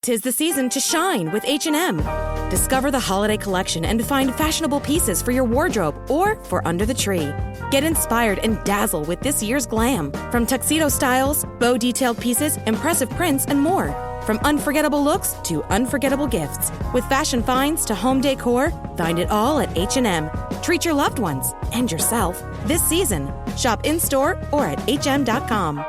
'Tis the season to shine with H&M. Discover the holiday collection and find fashionable pieces for your wardrobe or for under the tree. Get inspired and dazzle with this year's glam. From tuxedo styles, bow detailed pieces, impressive prints, and more. From unforgettable looks to unforgettable gifts. With fashion finds to home decor, find it all at H&M. Treat your loved ones and yourself this season. Shop in-store or at hm.com.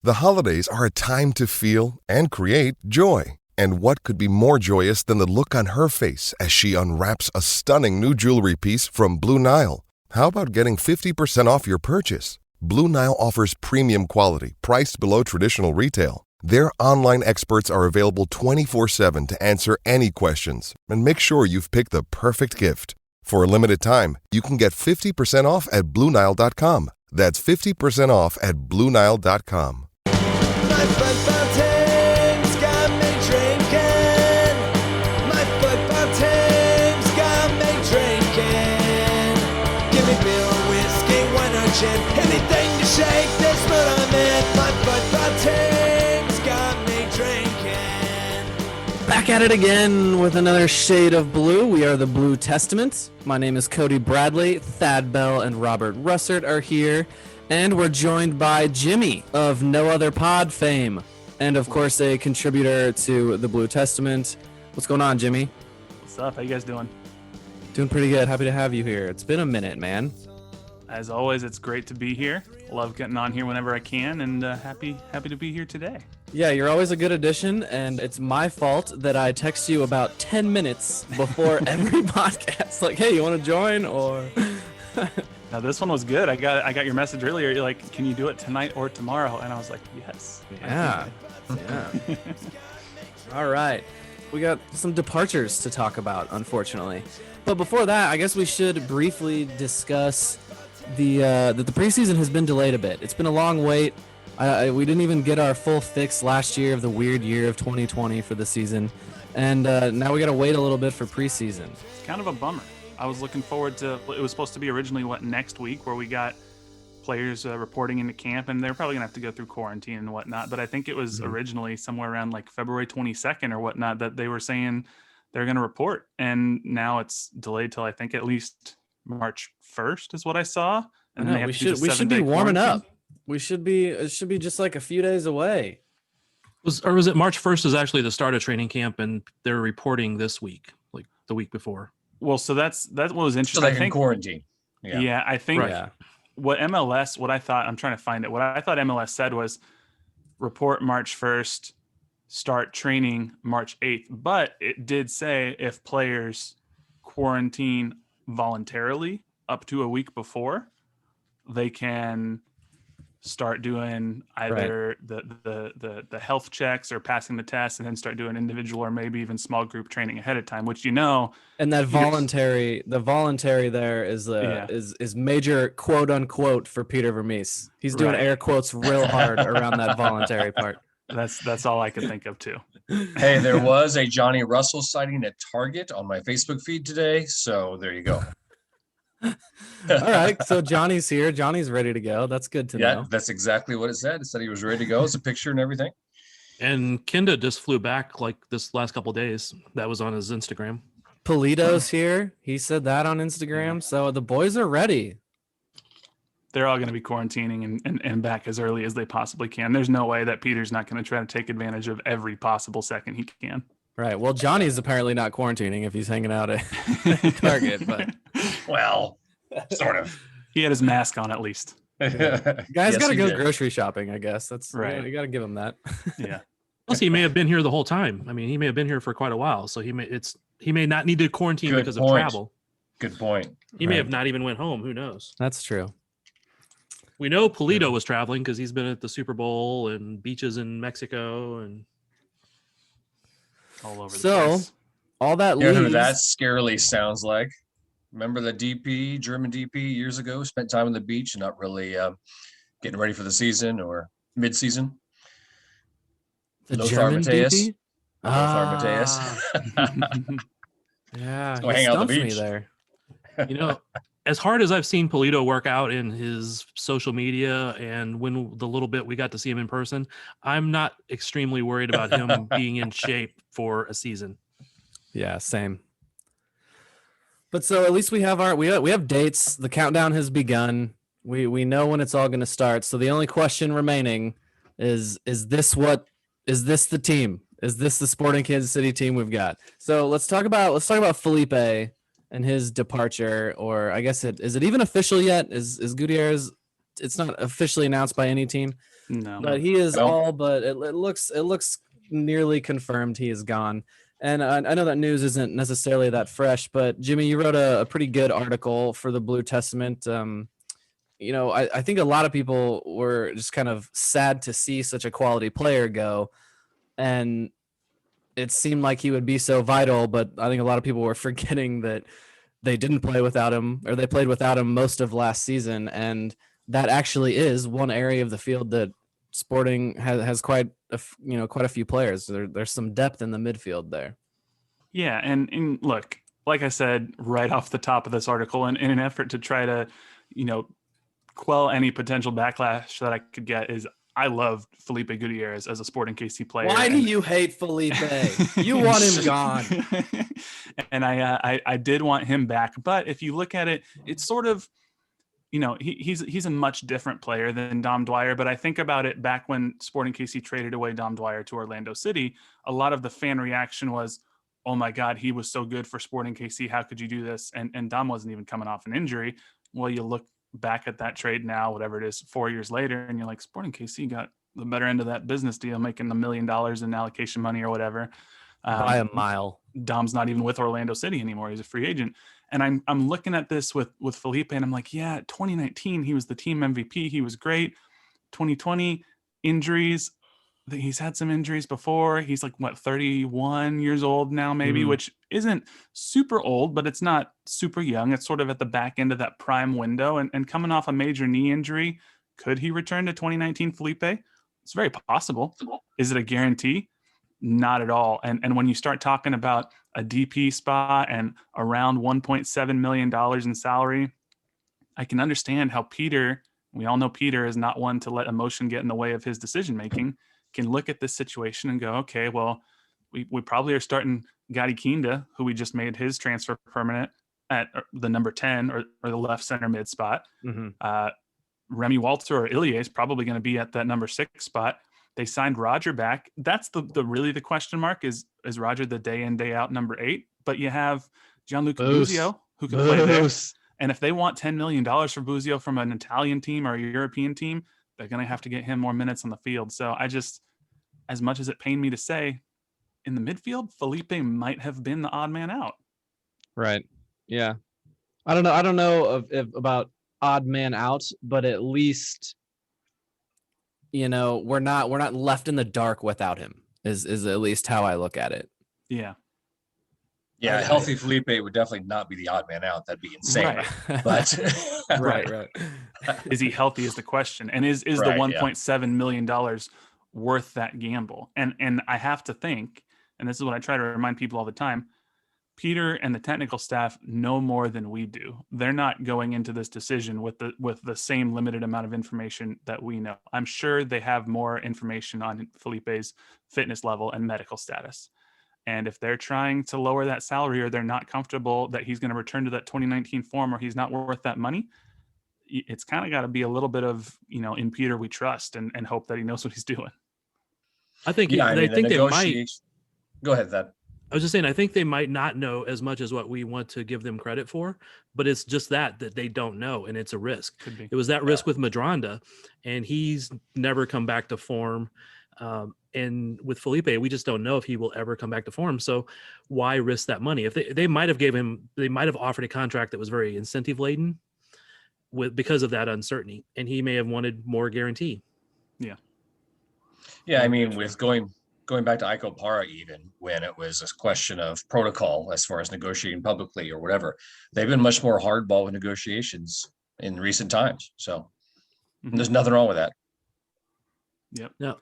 The holidays are a time to feel and create joy. And what could be more joyous than the look on her face as she unwraps a stunning new jewelry piece from Blue Nile? How about getting 50% off your purchase? Blue Nile offers premium quality, priced below traditional retail. Their online experts are available 24/7 to answer any questions and make sure you've picked the perfect gift. For a limited time, you can get 50% off at BlueNile.com. That's 50% off at BlueNile.com. My football team's got me drinking. My football team's got me drinking. Give me beer or whiskey, wine or gin, anything to shake this mood I'm in. My football team's got me drinking. Back at it again with another shade of blue. We are the Blue Testament. My name is Cody Bradley. Thad Bell and Robert Russert are here. And we're joined by Jimmy of No Other Pod fame. And, of course, a contributor to the Blue Testament. What's going on, Jimmy? What's up? How you guys doing? Doing pretty good. Happy to have you here. It's been a minute, man. As always, it's great to be here. Love getting on here whenever I can, and happy to be here today. Yeah, you're always a good addition, and it's my fault that I text you about 10 minutes before every podcast. Like, hey, you want to join? Or Now, this one was good. I got your message earlier. You're like, can you do it tonight or tomorrow? And I was like, yes. Yeah. Yeah. All right. We got some departures to talk about, unfortunately. But before that, I guess we should briefly discuss that the preseason has been delayed a bit. It's been a long wait. We didn't even get our full fix last year of the weird year of 2020 for the season. And now we got to wait a little bit for preseason. It's kind of a bummer. I was looking forward to, it was supposed to be originally next week, where we got players reporting into camp, and they're probably gonna have to go through quarantine and whatnot. But I think it was originally somewhere around like February 22nd or whatnot that they were saying they're going to report. And now it's delayed till I think at least March 1st is what I saw. And then we should be warming up. It should be just like a few days away. Was it March 1st is actually the start of training camp, and they're reporting this week, like the week before. Well, so that's what was interesting. So they can quarantine. Yeah, I think what I thought MLS said was report March 1st, start training March 8th. But it did say if players quarantine voluntarily up to a week before, they can start doing either the health checks or passing the test, and then start doing individual or maybe even small group training ahead of time, which and that voluntary there is major quote unquote for Peter Vermes. He's doing air quotes real hard around that voluntary part. That's all I could think of too. Hey, there was a Johnny Russell sighting at Target on my Facebook feed today, so there you go. All right, so Johnny's here. Johnny's ready to go. That's good to know. Yeah, that's exactly what it said. It said he was ready to go. It's a picture and everything. And Kenda just flew back like this last couple of days. That was on his Instagram. Polito's here. He said that on Instagram. So the boys are ready. They're all going to be quarantining and back as early as they possibly can. There's no way that Peter's not going to try to take advantage of every possible second he can. Right. Well, Johnny's apparently not quarantining if he's hanging out at Target, but well, sort of. He had his mask on at least. Guys got to go grocery shopping, I guess. That's right. You got to give him that. Yeah. Plus, he may have been here the whole time. I mean, he may have been here for quite a while, so he may not need to quarantine because of travel. Good point. He may have not even went home. Who knows? That's true. We know Polito was traveling because he's been at the Super Bowl and beaches in Mexico and all over the place. All that leaves... who that scarily sounds like. Remember the German DP years ago, spent time on the beach and not really getting ready for the season or mid-season? The German DP? Lothar Matthäus. Yeah, go hang out on the beach. There. as hard as I've seen Polito work out in his social media and when the little bit we got to see him in person, I'm not extremely worried about him being in shape for a season. Yeah, same. But so at least we have we have dates. The countdown has begun. We know when it's all going to start. So the only question remaining is this the team? Is this the Sporting Kansas City team we've got? So let's talk about Felipe and his departure, or I guess is it even official yet? Is Gutierrez? It's not officially announced by any team. No, but he is all but it looks nearly confirmed he is gone. And I know that news isn't necessarily that fresh, but Jimmy, you wrote a pretty good article for the Blue Testament. I think a lot of people were just kind of sad to see such a quality player go, and it seemed like he would be so vital, but I think a lot of people were forgetting that they didn't play without him, or they played without him most of last season, and that actually is one area of the field that Sporting has quite a few players. There's some depth in the midfield there. Yeah, and look, like I said right off the top of this article, in an effort to try to, quell any potential backlash that I could get, is I love Felipe Gutierrez as a Sporting KC player. Why do you hate Felipe? You want him gone. And I did want him back, but if you look at it, it's sort of, he's a much different player than Dom Dwyer. But I think about it back when Sporting KC traded away Dom Dwyer to Orlando City, a lot of the fan reaction was, oh my God, he was so good for Sporting KC. How could you do this? And Dom wasn't even coming off an injury. Well, you look back at that trade now, whatever it is, 4 years later, and you're like, Sporting KC got the better end of that business deal, making $1 million in allocation money or whatever. By a mile. Dom's not even with Orlando City anymore. He's a free agent. And I'm looking at this with Felipe, and I'm like, yeah, 2019, he was the team MVP. He was great. 2020, injuries. He's had some injuries before. He's like, 31 years old now, maybe, which isn't super old, but it's not super young. It's sort of at the back end of that prime window. And coming off a major knee injury, could he return to 2019 Felipe? It's very possible. Is it a guarantee? Not at all. And when you start talking about a DP spot and around $1.7 million in salary, I can understand how Peter, we all know Peter is not one to let emotion get in the way of his decision-making, can look at this situation and go, okay, well, we probably are starting Gadi Kinda, who we just made his transfer permanent at the number 10 or the left center mid spot. Remy Walter or Ilie is probably going to be at that number 6 spot. They signed Roger back. That's the really the question mark is Roger the day in, day out number 8? But you have Gianluca Buzio who can play there. And if they want $10 million for Buzio from an Italian team or a European team, they're going to have to get him more minutes on the field. So I just, as much as it pained me to say, in the midfield, Felipe might have been the odd man out. Right. Yeah. I don't know if about odd man out, but at least, we're not left in the dark without him is at least how I look at it. Yeah. Yeah, healthy Felipe would definitely not be the odd man out. That'd be insane. Right. But right. Is he healthy is the question. And is the $1.7 million worth that gamble? And I have to think, and this is what I try to remind people all the time, Peter and the technical staff know more than we do. They're not going into this decision with the same limited amount of information that we know. I'm sure they have more information on Felipe's fitness level and medical status. And if they're trying to lower that salary, or they're not comfortable that he's going to return to that 2019 form, or he's not worth that money, it's kind of got to be a little bit of, in Peter we trust and hope that he knows what he's doing. I think they might. Go ahead, Thad. I was just saying, I think they might not know as much as what we want to give them credit for, but it's just that they don't know, and it's a risk. Could be. It was that risk with Madronda, and he's never come back to form. And with Felipe, we just don't know if he will ever come back to form. So why risk that money? If they might have offered a contract that was very incentive laden because of that uncertainty, and he may have wanted more guarantee. Yeah. Yeah. I mean, with going back to Iko Para, even when it was a question of protocol, as far as negotiating publicly or whatever, they've been much more hardball with negotiations in recent times. So there's nothing wrong with that. Yep. No.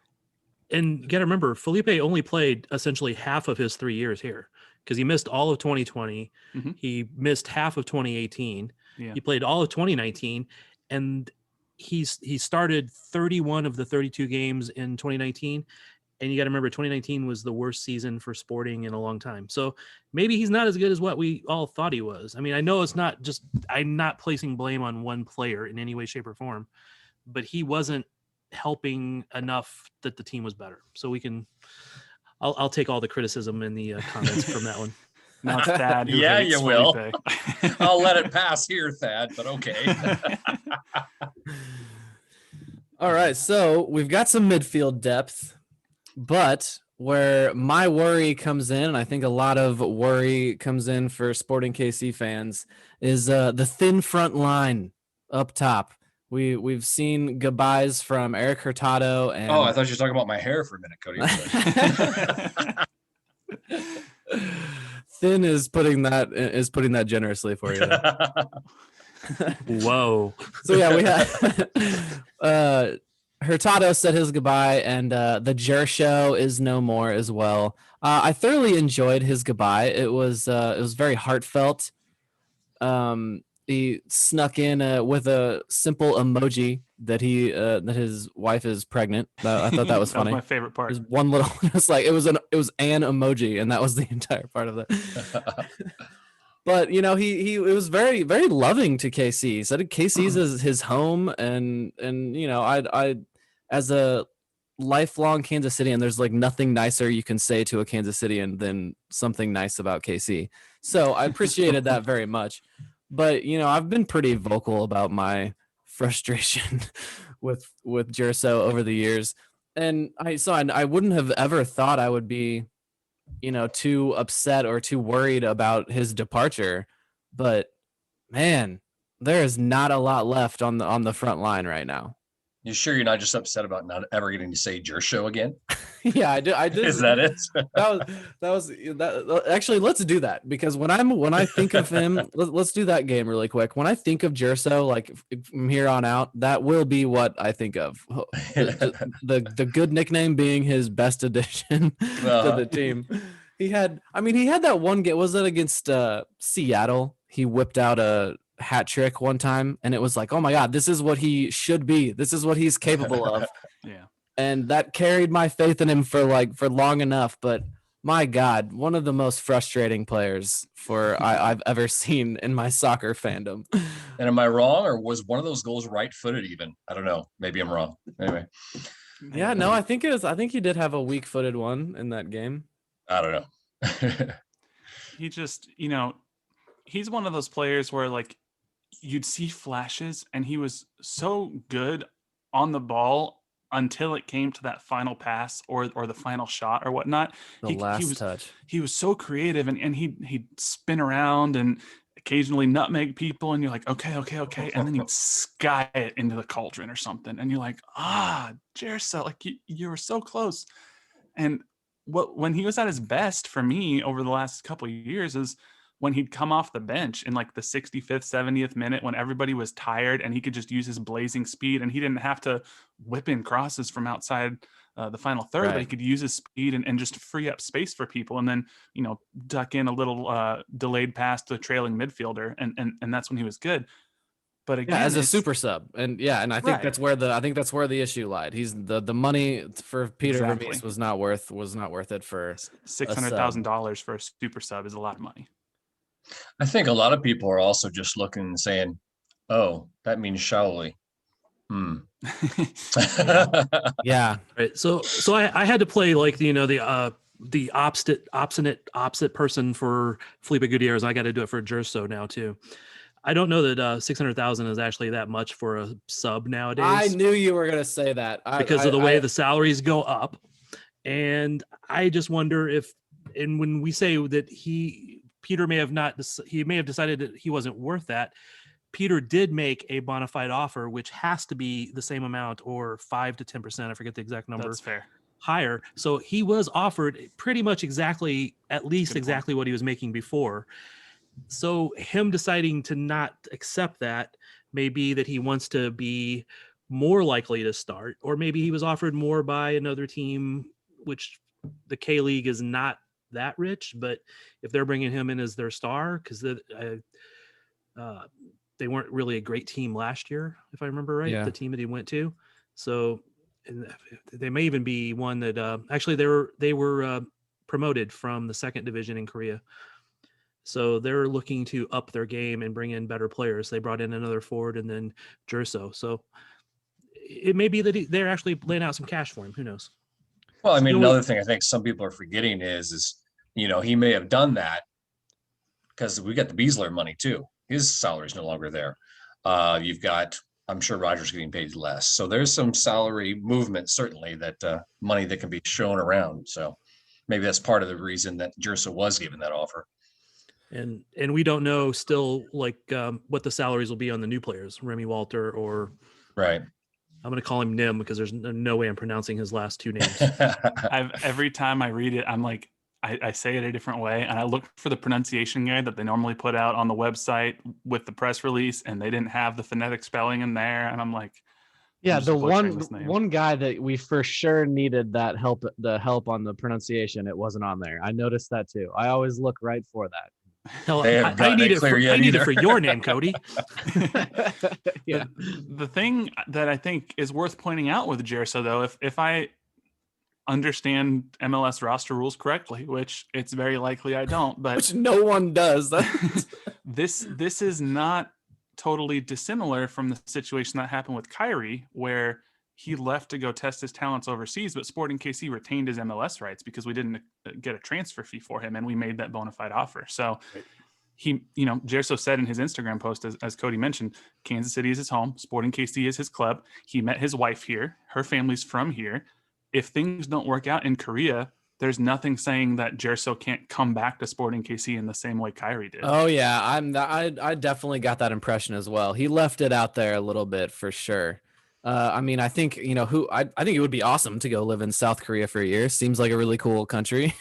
And you got to remember, Felipe only played essentially half of his 3 years here because he missed all of 2020. He missed half of 2018. Yeah. He played all of 2019, and he started 31 of the 32 games in 2019. And you got to remember, 2019 was the worst season for Sporting in a long time. So maybe he's not as good as what we all thought he was. I mean, I know it's not just, I'm not placing blame on one player in any way, shape, or form, but he wasn't helping enough that the team was better. So I'll take all the criticism in the comments from that one. Not Thad. Who Yeah, hates you will. Felipe. I'll let it pass here, Thad, but okay. All right, so we've got some midfield depth, but where my worry comes in, and I think a lot of worry comes in for Sporting KC fans, is the thin front line up top. We've seen goodbyes from Erik Hurtado and Oh, I thought you were talking about my hair for a minute, Cody. Thin is putting that generously for you. Whoa. So yeah, we had Hurtado said his goodbye, and the Gerso is no more as well. I thoroughly enjoyed his goodbye. It was very heartfelt. He snuck in with a simple emoji that his wife is pregnant. I thought that was funny. That was my favorite part. There's one little. It's like it was an emoji, and that was the entire part of that. But you know, he was very, very loving to KC. He said KC's is his home, and you know, I as a lifelong Kansas Citian, there's like nothing nicer you can say to a Kansas Citian than something nice about KC. So I appreciated that very much. But you know, I've been pretty vocal about my frustration with Gerso over the years, and I wouldn't have ever thought I would be, you know, too upset or too worried about his departure. But man, there is not a lot left on the front line right now. You sure you're not just upset about not ever getting to say Gerso again? Yeah, I did. Is that it? that actually, let's do that, because when I think of him, let's do that game really quick. When I think of Gerso, like from here on out, that will be what I think of. The good nickname being his best addition to the team. He had that one game. Was it against Seattle? He whipped out a hat trick one time, and it was like, oh my God, this is what he should be. This is what he's capable of. Yeah. And that carried my faith in him for long enough. But my God, one of the most frustrating players I've ever seen in my soccer fandom. And am I wrong, or was one of those goals right-footed even? I don't know. Maybe I'm wrong. Anyway. Yeah, no, I think he did have a weak-footed one in that game. I don't know. He just, you know, he's one of those players where like you'd see flashes, and he was so good on the ball until it came to that final pass or the final shot or whatnot. The last touch. He was so creative, and he'd spin around and occasionally nutmeg people, and you're like, okay. And then he'd sky it into the cauldron or something. And you're like, Gerso, like you were so close. And when he was at his best for me over the last couple of years is when he'd come off the bench in like the 65th, 70th minute, when everybody was tired, and he could just use his blazing speed, and he didn't have to whip in crosses from outside the final third, right. But he could use his speed and just free up space for people, and then, you know, duck in a little delayed pass to a trailing midfielder, and that's when he was good. But again, as a super sub, and I think that's where the issue lied. He's the money for Peter Vermes was not worth it for $600,000 for a super sub is a lot of money. I think a lot of people are also just looking and saying, "Oh, that means Shaoli." Yeah. Right. So I had to play like the opposite person for Felipe Gutierrez. I got to do it for Gerso now too. I don't know that 600,000 is actually that much for a sub nowadays. I knew you were gonna say that because of the way the salaries go up, and I just wonder if, and when we say that Peter may have decided that he wasn't worth that. Peter did make a bona fide offer, which has to be the same amount or 5 to 10%. I forget the exact number. That's fair. Higher. So he was offered pretty much at least exactly what he was making before. So him deciding to not accept that may be that he wants to be more likely to start, or maybe he was offered more by another team, which the K League is not that rich, but if they're bringing him in as their star, because they weren't really a great team last year, if I remember right. Yeah. The team that he went to. So and they may even be one that actually they were promoted from the second division in Korea. So they're looking to up their game and bring in better players. They brought in another forward and then Gerso. So it may be that they're actually laying out some cash for him. Who knows? Well, I mean, another thing I think some people are forgetting is he may have done that because we got the Beasler money too. His salary is no longer there. You've got, I'm sure Roger's getting paid less. So there's some salary movement, certainly, that money that can be shown around. So maybe that's part of the reason that Gerso was given that offer. And we don't know still what the salaries will be on the new players, Remy Walter or right. I'm going to call him Nim because there's no way I'm pronouncing his last two names. Every time I read it, I'm like, I say it a different way. And I look for the pronunciation guide that they normally put out on the website with the press release, and they didn't have the phonetic spelling in there. And I'm like, yeah, the one guy that we for sure needed the help on the pronunciation, it wasn't on there. I noticed that too. I always look right for that. Hell, I need it for your name, Cody. Yeah. The thing that I think is worth pointing out with Gerso, though, if I understand MLS roster rules correctly, which it's very likely I don't, but which no one does. This is not totally dissimilar from the situation that happened with Kyrie, where he left to go test his talents overseas, but Sporting KC retained his MLS rights because we didn't get a transfer fee for him, and we made that bona fide offer. So he, Gerso said in his Instagram post, as Cody mentioned, Kansas City is his home, Sporting KC is his club. He met his wife here. Her family's from here. If things don't work out in Korea, there's nothing saying that Gerso can't come back to Sporting KC in the same way Kyrie did. Oh yeah, I definitely got that impression as well. He left it out there a little bit for sure. I mean, I think I think it would be awesome to go live in South Korea for a year. Seems like a really cool country.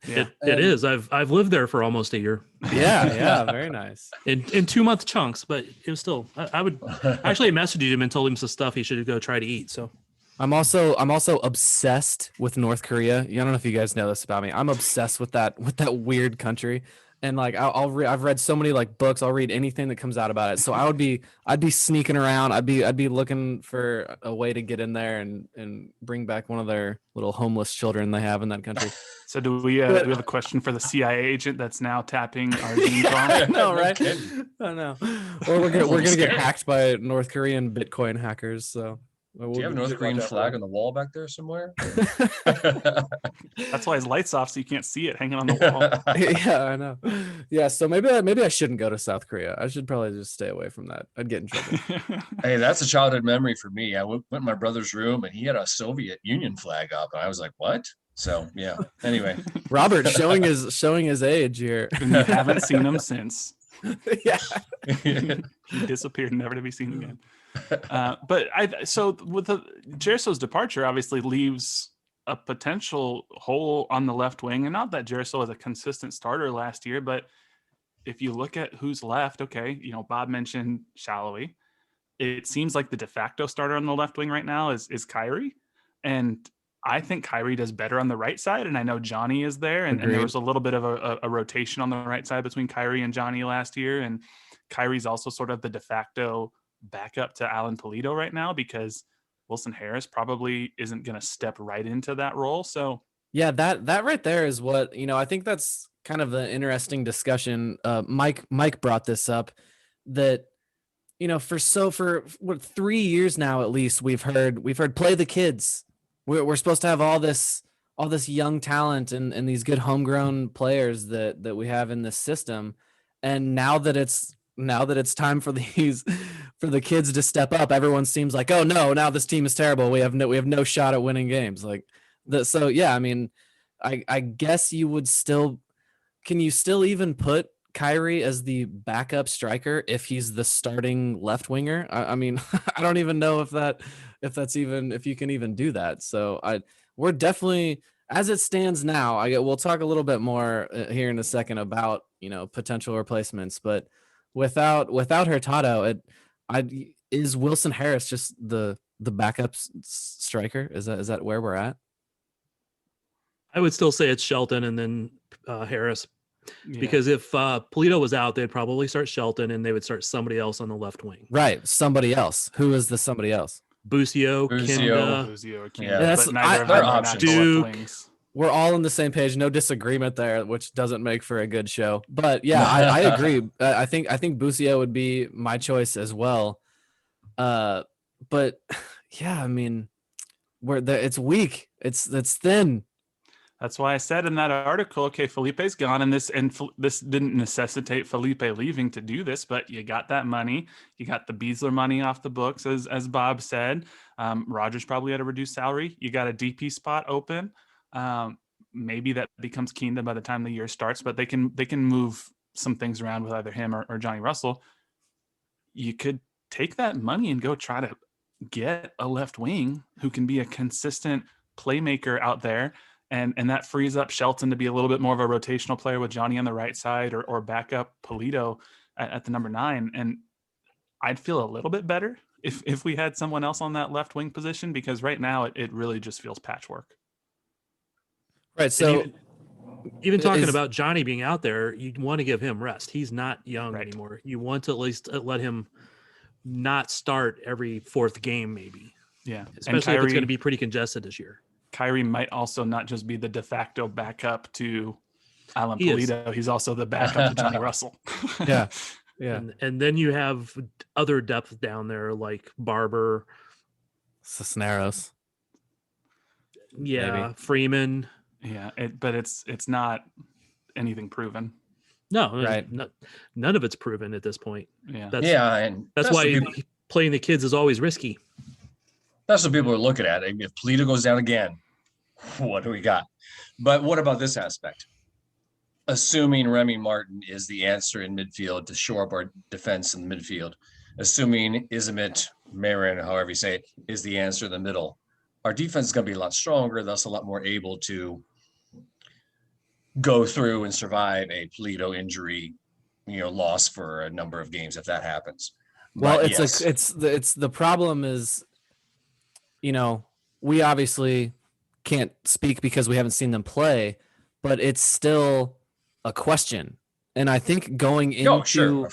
Yeah, it is. I've lived there for almost a year. Yeah, very nice. In 2-month chunks, but it was still. I would actually messaged him and told him some stuff he should go try to eat. So. I'm also obsessed with North Korea. I don't know if you guys know this about me. I'm obsessed with that weird country. And like I've read so many like books. I'll read anything that comes out about it. So I'd be sneaking around. I'd be looking for a way to get in there and bring back one of their little homeless children they have in that country. So do we have a question for the CIA agent that's now tapping our Zoom call? No, right? I know. Or we're gonna get hacked by North Korean Bitcoin hackers. So. Do you have a North Korean flag on the wall back there somewhere? That's why his light's off, so you can't see it hanging on the wall. Yeah, I know. Yeah, so maybe I shouldn't go to South Korea. I should probably just stay away from that. I'd get in trouble. Hey, that's a childhood memory for me. I went in my brother's room and he had a Soviet Union flag up, and I was like, "What?" So yeah. Anyway, Robert showing his age here. And you haven't seen him since. Yeah, he disappeared, never to be seen again. So with Gerso's departure, obviously leaves a potential hole on the left wing, and not that Gerso was a consistent starter last year, but if you look at who's left, okay, Bob mentioned Shallowy. It seems like the de facto starter on the left wing right now is Kyrie, and I think Kyrie does better on the right side, and I know Johnny is there, and there was a little bit of a rotation on the right side between Kyrie and Johnny last year, and Kyrie's also sort of the de facto backup to Alan Pulido right now because Wilson Harris probably isn't going to step right into that role. So yeah, that right there is what, I think that's kind of the interesting discussion. Mike brought this up that, for what 3 years now, at least we've heard play the kids. We're supposed to have all this young talent and these good homegrown players that we have in this system. And now that it's time for the kids to step up, everyone seems like, oh no, now this team is terrible. We have no shot at winning games. So yeah, I mean, I guess you would still, can you still even put Kyrie as the backup striker if he's the starting left winger? I mean, I don't even know if you can even do that. So we're definitely, as it stands now, we'll talk a little bit more here in a second about, potential replacements, but without Hurtado, is Wilson Harris just the backup striker? Is that where we're at? I would still say it's Shelton and then Harris. Because if Polito was out, they'd probably start Shelton and they would start somebody else on the left wing. Right. Somebody else. Who is the somebody else? Busio, Kinda. Busio, Yeah. but neither of them are natural left wings. We're all on the same page. No disagreement there, which doesn't make for a good show. But yeah, I agree. I think Busio would be my choice as well. But yeah, I mean, it's weak. It's thin. That's why I said in that article, okay, Felipe's gone, and this didn't necessitate Felipe leaving to do this, but you got that money. You got the Beasler money off the books, as Bob said. Rogers probably had a reduced salary. You got a DP spot open. Maybe that becomes Kinda by the time the year starts, but they can move some things around with either him or Johnny Russell. You could take that money and go try to get a left wing who can be a consistent playmaker out there. And that frees up Shelton to be a little bit more of a rotational player with Johnny on the right side or backup Polito at the number 9. And I'd feel a little bit better if we had someone else on that left wing position, because right now it really just feels patchwork. Right. So even talking about Johnny being out there, you want to give him rest. He's not young anymore. You want to at least let him not start every 4th game, maybe. Yeah. Especially if it's going to be pretty congested this year. Kyrie might also not just be the de facto backup to Alan Polito. He's also the backup to Johnny Russell. Yeah. Yeah. And then you have other depth down there like Barber, Cisneros. Yeah. Maybe. Freeman. Yeah. But it's not anything proven. No, right. None of it's proven at this point. Yeah. That's why playing the kids is always risky. That's what people are looking at. If Polito goes down again, what do we got? But what about this aspect? Assuming Remy Martin is the answer in midfield to shore up our defense in the midfield, assuming Ismet, Marin, however you say it, is the answer in the middle, our defense is going to be a lot stronger, thus a lot more able to go through and survive a Polito injury, loss for a number of games if that happens. Well, it's the problem is, we obviously can't speak because we haven't seen them play, but it's still a question. And I think going into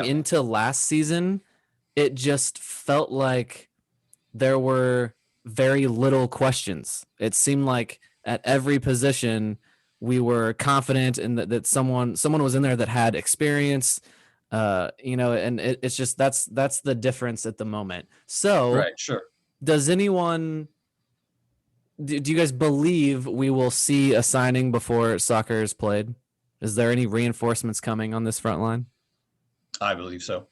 into last season, it just felt like there were very little questions. It seemed like at every position we were confident in that someone was in there that had experience, and it's just that's the difference at the moment. So right, sure. Does anyone? Do you guys believe we will see a signing before soccer is played? Is there any reinforcements coming on this front line? I believe so.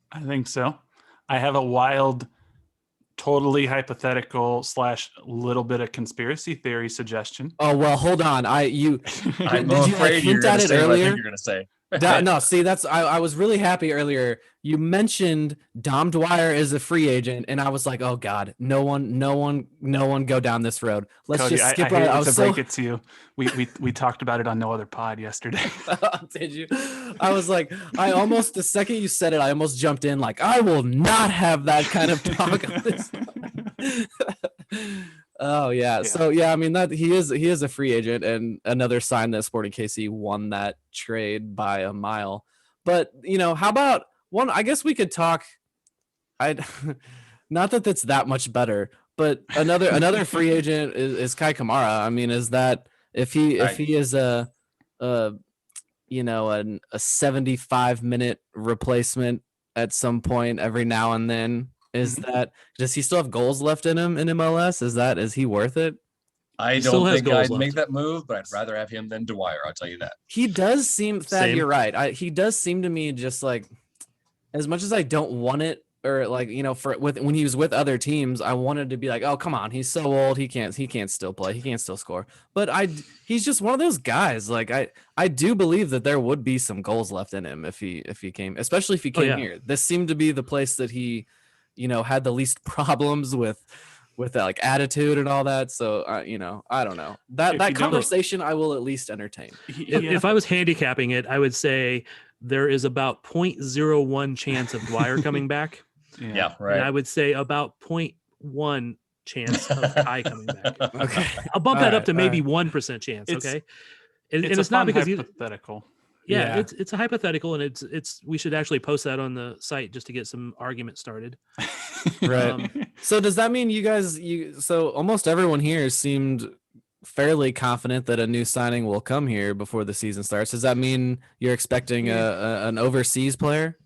I think so. I have a wild, totally hypothetical / little bit of conspiracy theory suggestion. Oh, well, hold on. I'm afraid you're going to say what I think you're going to say. No, see, I was really happy earlier. You mentioned Dom Dwyer is a free agent, and I was like, oh God, no one go down this road. Let's Cody, just skip I right. break it to you. We talked about it on No Other Pod yesterday. Did you? I was like, the second you said it, I almost jumped in like, I will not have that kind of talk on this. Oh yeah. So yeah, I mean that he is a free agent, and another sign that Sporting KC won that trade by a mile. But how about one? I guess we could talk. Not that that's that much better, but another free agent is Kai Kamara. I mean, is that if he is a 75-minute replacement at some point every now and then? Does he still have goals left in him in MLS? Is he worth it? I don't think I'd make that move, but I'd rather have him than Dwyer. I'll tell you that. He does seem, Thad, you're right. He does seem to me just like, as much as I don't want it, or like, when he was with other teams, I wanted to be like, oh, come on, he's so old, he can't still play, he can't still score. But he's just one of those guys. Like I do believe that there would be some goals left in him if he came, especially if he came here. This seemed to be the place that he had the least problems with like attitude and all that. So, I don't know that conversation I will at least entertain. If I was handicapping it, I would say there is about 0.01 chance of Dwyer coming back. Yeah, right. And I would say about 0.1 chance of Kai coming back. Okay. I'll bump that up to maybe 1% chance. Okay. and it's not because hypothetical. It's a hypothetical, and it's we should actually post that on the site just to get some argument started. Right. So does that mean so almost everyone here seemed fairly confident that a new signing will come here before the season starts? Does that mean you're expecting an overseas player?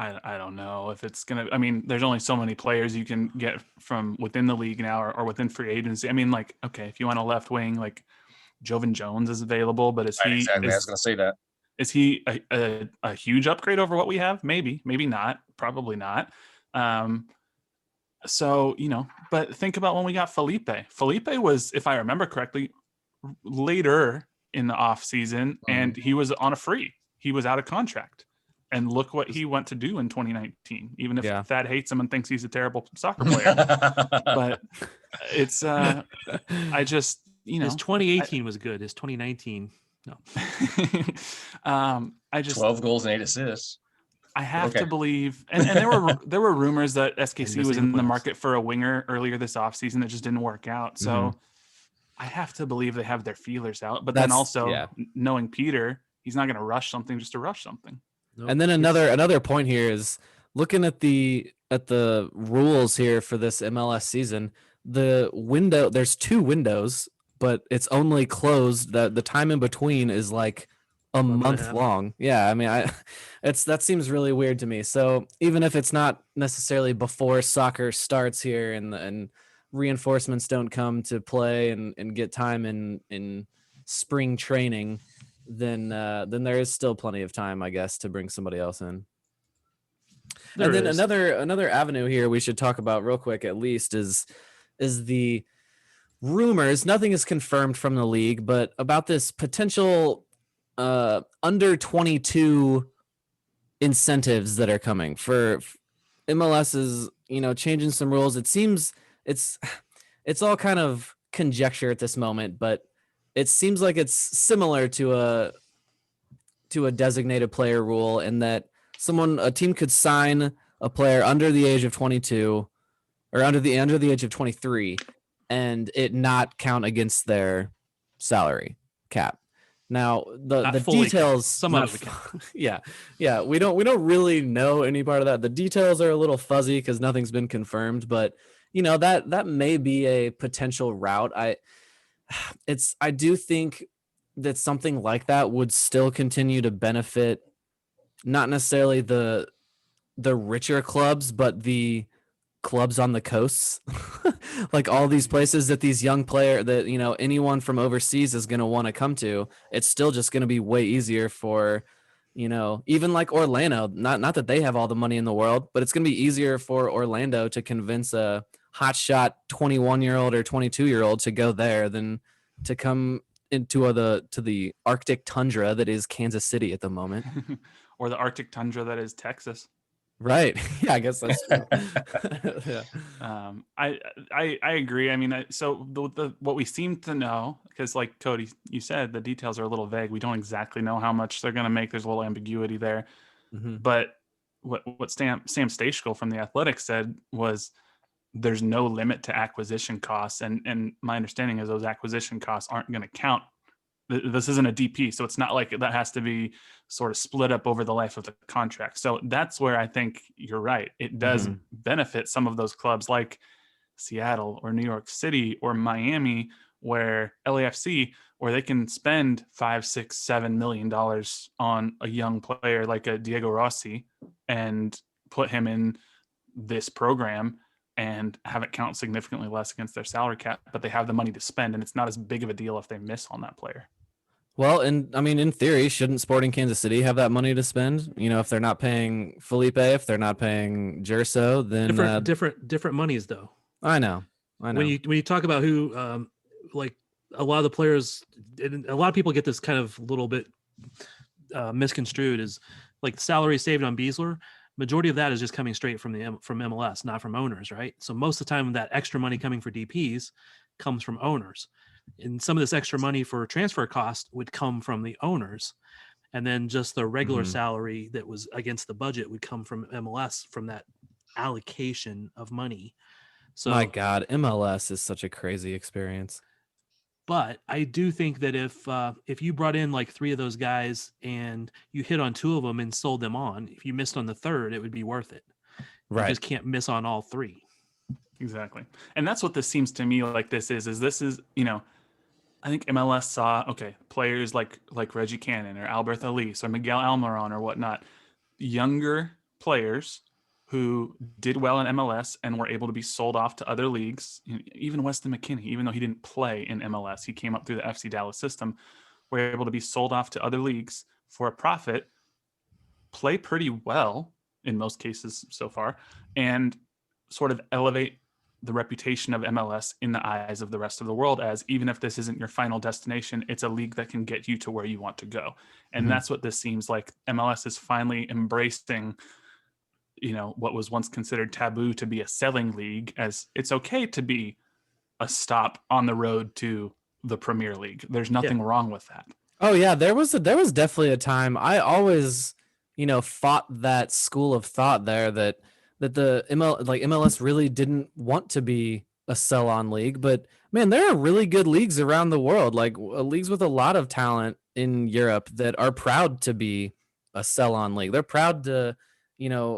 I don't know if it's gonna. I mean, there's only so many players you can get from within the league now, or within free agency. I mean, like, okay, if you want a left wing, like Jovan Jones is available, but is he? Exactly, I was gonna say that. Is he a huge upgrade over what we have? Maybe not. Probably not. So, but think about when we got Felipe. Felipe was, if I remember correctly, later in the off season, and he was on a free. He was out of contract. And look what he went to do in 2019, even if Thad hates him and thinks he's a terrible soccer player. But it's, I just, his 2018 was good. His 2019, no. I just 12 goals and 8 assists. I have to believe, and there were rumors that SKC was in the market for a winger earlier this offseason. It just didn't work out. So I have to believe they have their feelers out. But then also knowing Peter, he's not going to rush something just to rush something. Nope. And then another point here is looking at the rules here for this MLS season. The window, there's 2 windows, but it's only closed. The time in between is like a month long. Yeah, I mean, that seems really weird to me. So even if it's not necessarily before soccer starts here and reinforcements don't come to play and get time in spring training, then there is still plenty of time, I guess, to bring somebody else in. And then another avenue here we should talk about real quick, at least, is the rumors. Nothing is confirmed from the league, but about this potential under 22 incentives that are coming for MLS is, changing some rules. It seems it's all kind of conjecture at this moment, but it seems like it's similar to a designated player rule in that a team could sign a player under the age of 22 or under the age of 23 and it not count against their salary cap. Now the details, some of it. Yeah. We don't really know any part of that. The details are a little fuzzy because nothing's been confirmed, but that may be a potential route. I do think that something like that would still continue to benefit not necessarily the richer clubs, but the clubs on the coasts, like all these places that these young player that, anyone from overseas is going to want to come to. It's still just going to be way easier for, even like Orlando, not that they have all the money in the world, but it's going to be easier for Orlando to convince a hotshot 21-year-old or 22-year-old to go there than to come into the Arctic tundra that is Kansas City at the moment. Or the Arctic tundra that is Texas. Right. Yeah, I guess that's true. Yeah. I agree. I mean, so what we seem to know, because like Cody, you said, the details are a little vague. We don't exactly know how much they're going to make. There's a little ambiguity there. But what Sam Stejskal from The Athletic said was there's no limit to acquisition costs. And my understanding is those acquisition costs aren't going to count. This isn't a DP, so it's not like that has to be sort of split up over the life of the contract. So that's where I think you're right. It does benefit some of those clubs like Seattle or New York City or Miami, where LAFC, where they can spend $5, $6, $7 million on a young player like a Diego Rossi and put him in this program and have it count significantly less against their salary cap, but they have the money to spend, and it's not as big of a deal if they miss on that player. Well, and I mean, in theory, shouldn't Sporting Kansas City have that money to spend? If they're not paying Felipe, if they're not paying Gerso, then different monies though. I know. When you talk about who, like a lot of the players, and a lot of people get this kind of little bit misconstrued, is like salary saved on Beasler. Majority of that is just coming straight from MLS, not from owners, right? So most of the time, that extra money coming for DPs comes from owners. And some of this extra money for transfer cost would come from the owners. And then just the regular salary that was against the budget would come from MLS from that allocation of money. So my God, MLS is such a crazy experience. But I do think that if you brought in like 3 of those guys and you hit on 2 of them and sold them on, if you missed on the third, it would be worth it. Right. You just can't miss on all 3. Exactly. And that's what this seems to me like this is I think MLS saw, okay, players like Reggie Cannon or Albert Elise or Miguel Almiron or whatnot, younger players who did well in MLS and were able to be sold off to other leagues. Even Weston McKennie, even though he didn't play in MLS, he came up through the FC Dallas system, were able to be sold off to other leagues for a profit, play pretty well in most cases so far, and sort of elevate the reputation of MLS in the eyes of the rest of the world as, even if this isn't your final destination, it's a league that can get you to where you want to go. And that's what this seems like. MLS is finally embracing, what was once considered taboo to be a selling league, as it's okay to be a stop on the road to the Premier League. There's nothing wrong with that. Oh yeah, there was definitely a time. I always, fought that school of thought there that the MLS really didn't want to be a sell-on league, but man, there are really good leagues around the world, like leagues with a lot of talent in Europe that are proud to be a sell-on league. They're proud to,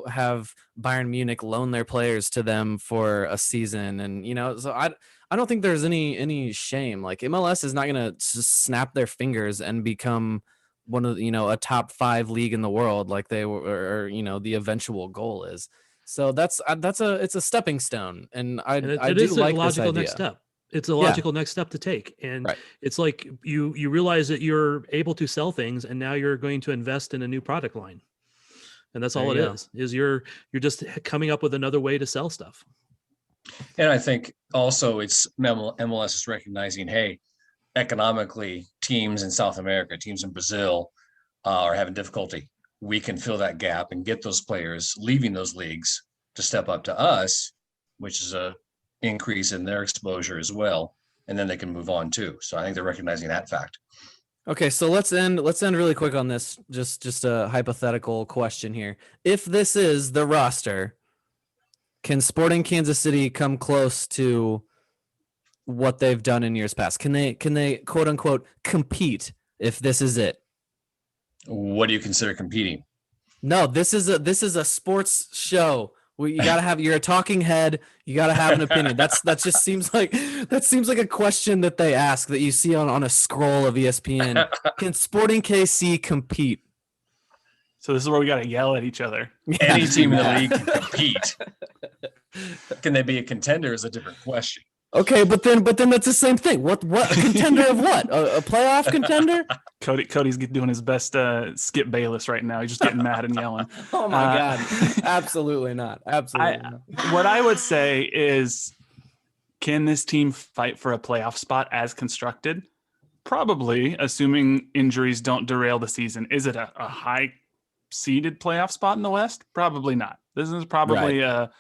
have Bayern Munich loan their players to them for a season, and so I don't think there's any shame. Like MLS is not gonna just snap their fingers and become one of a top 5 league in the world like they were, or the eventual goal is. So it's a stepping stone, and I do like a logical this idea. next step. It's a logical next step to take, and it's like you realize that you're able to sell things, and now you're going to invest in a new product line, and that's all it is. Is you're just coming up with another way to sell stuff. And I think also it's MLS is recognizing, hey, economically, teams in South America, teams in Brazil are having difficulty. We can fill that gap and get those players leaving those leagues to step up to us, which is a increase in their exposure as well. And then they can move on too. So I think they're recognizing that fact. Okay, so let's end really quick on this. Just a hypothetical question here. If this is the roster, can Sporting Kansas City come close to what they've done in years past? Can they quote unquote compete if this is it? What do you consider competing? No, this is a sports show. You're a talking head. You gotta have an opinion. That just seems like a question that they ask that you see on a scroll of ESPN. Can Sporting KC compete? So this is where we gotta yell at each other. Any team in the league can compete. Can they be a contender is a different question. Okay, but then that's the same thing. What a contender of what? A playoff contender? Cody's doing his best Skip Bayless right now. He's just getting mad and yelling. Oh my God. Absolutely not. Absolutely not. What I would say is, can this team fight for a playoff spot as constructed? Probably, assuming injuries don't derail the season. Is it a high seeded playoff spot in the West? Probably not. This is probably a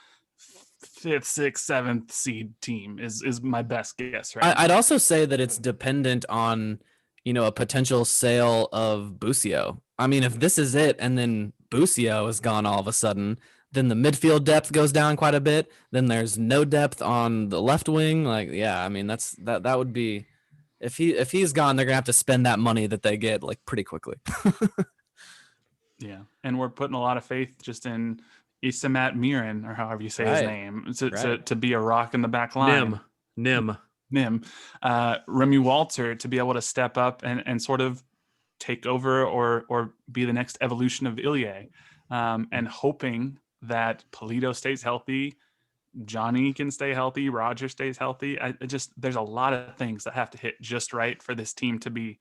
5th, 6th, 7th seed team is my best guess. Right. I'd also say that it's dependent on, a potential sale of Busio. I mean, if this is it, and then Busio is gone all of a sudden, then the midfield depth goes down quite a bit. Then there's no depth on the left wing. Like, I mean, that would be, if he's gone, they're gonna have to spend that money that they get like pretty quickly. Yeah, and we're putting a lot of faith just in Isamat Miran, or however you say his name, to be a rock in the back line. Nim. Remy Walter to be able to step up and sort of take over or be the next evolution of Ilya, and hoping that Polito stays healthy, Johnny can stay healthy, Roger stays healthy. There's a lot of things that have to hit just right for this team to be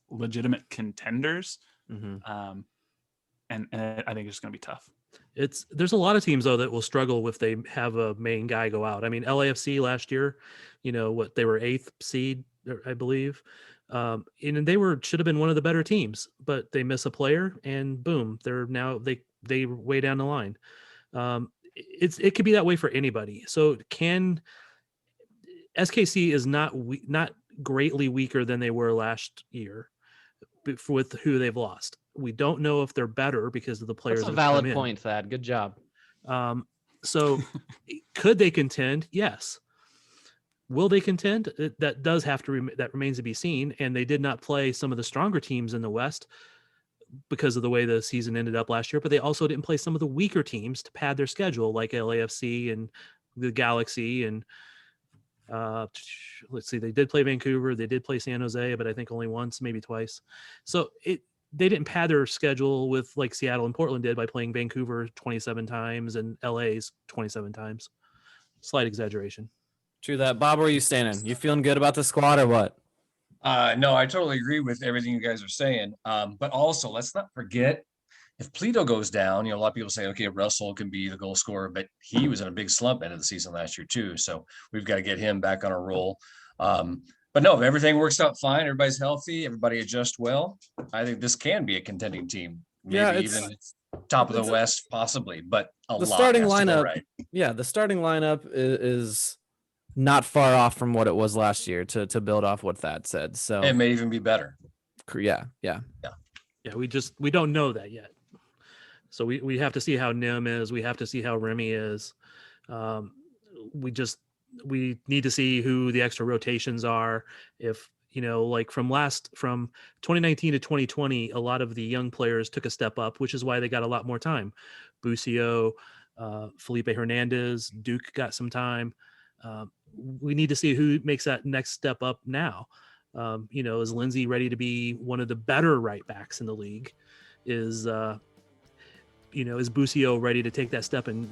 legitimate contenders. Mm-hmm. And I think it's going to be tough. There's a lot of teams though that will struggle if they have a main guy go out. I mean, LAFC last year, they were 8th seed, I believe. And they should have been one of the better teams, but they miss a player and boom, they're now they way down the line. It could be that way for anybody. So SKC is not greatly weaker than they were last year with who they've lost. We don't know if they're better because of the players. That's a valid point, Thad. Good job. So could they contend? Yes. Will they contend? That does have to that remains to be seen. And they did not play some of the stronger teams in the West because of the way the season ended up last year, but they also didn't play some of the weaker teams to pad their schedule, like LAFC and the Galaxy. And let's see, they did play Vancouver, they did play San Jose, but I think only once, maybe twice. So they didn't pad their schedule with like Seattle and Portland did by playing Vancouver 27 times and LA's 27 times. Slight exaggeration. True that. Bob, where are you standing? You feeling good about the squad or what? No, I totally agree with everything you guys are saying. But also, let's not forget, if Pleto goes down, a lot of people say, okay, Russell can be the goal scorer, but he was in a big slump end of the season last year too. So we've got to get him back on a roll. But no, if everything works out fine, everybody's healthy, everybody adjusts well, I think this can be a contending team. Maybe even top of the West, possibly, but the starting lineup. Right. Yeah, the starting lineup is not far off from what it was last year to build off what Thad said. So it may even be better. Yeah. We don't know that yet. So we have to see how Nim is. We have to see how Remy is. We need to see who the extra rotations are. If, like from 2019 to 2020, a lot of the young players took a step up, which is why they got a lot more time. Busio, Felipe Hernandez, Duke got some time. We need to see who makes that next step up now. Is Lindsay ready to be one of the better right backs in the league? Is Busio ready to take that step and,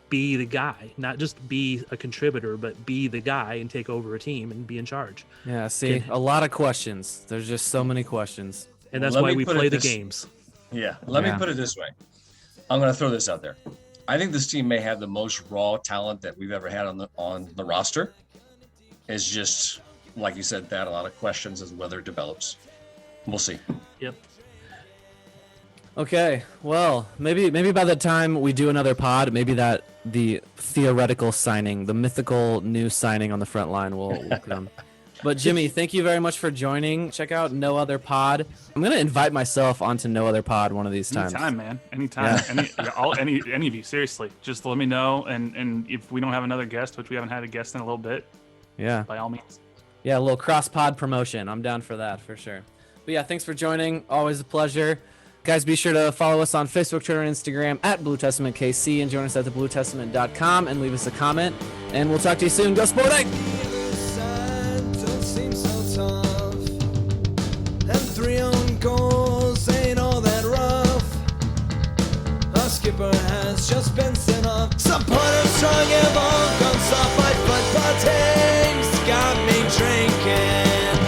be the guy, not just be a contributor, but be the guy and take over a team and be in charge? Yeah, see, a lot of questions. There's just so many questions. And that's why we play the games. Yeah, let me put it this way. I'm going to throw this out there. I think this team may have the most raw talent that we've ever had on the roster. It's just, like you said, that a lot of questions as whether it develops. We'll see. Yep. Okay, well, maybe by the time we do another pod, maybe the theoretical signing, the mythical new signing on the front line will come. But Jimmy, thank you very much for joining. Check out No Other Pod. I'm gonna invite myself onto No Other Pod one of these times. Anytime, man. Anytime. Yeah. Any of you, seriously. Just let me know. And if we don't have another guest, which we haven't had a guest in a little bit, by all means. Yeah, a little cross pod promotion. I'm down for that for sure. But yeah, thanks for joining. Always a pleasure. Guys, be sure to follow us on Facebook, Twitter, and Instagram at Blue Testament KC, and join us at thebluetestament.com and leave us a comment. And we'll talk to you soon. Go Sporting! And 3 own goals ain't all that rough. Our skipper has just been sent off. Supporters strong have all gone soft. My football team's got me drinking.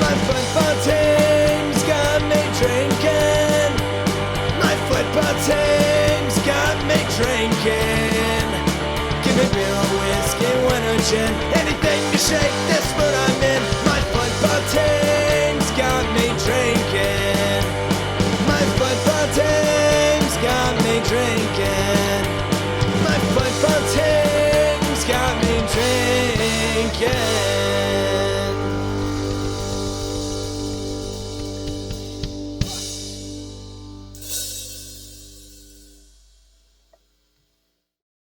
My football team's got me drinking. My football team's got me drinking. Give me beer or whiskey, wine or gin, anything to shake this mood I'm in. My football team's got me drinking. My football team's got me drinking. My football team's got me drinking.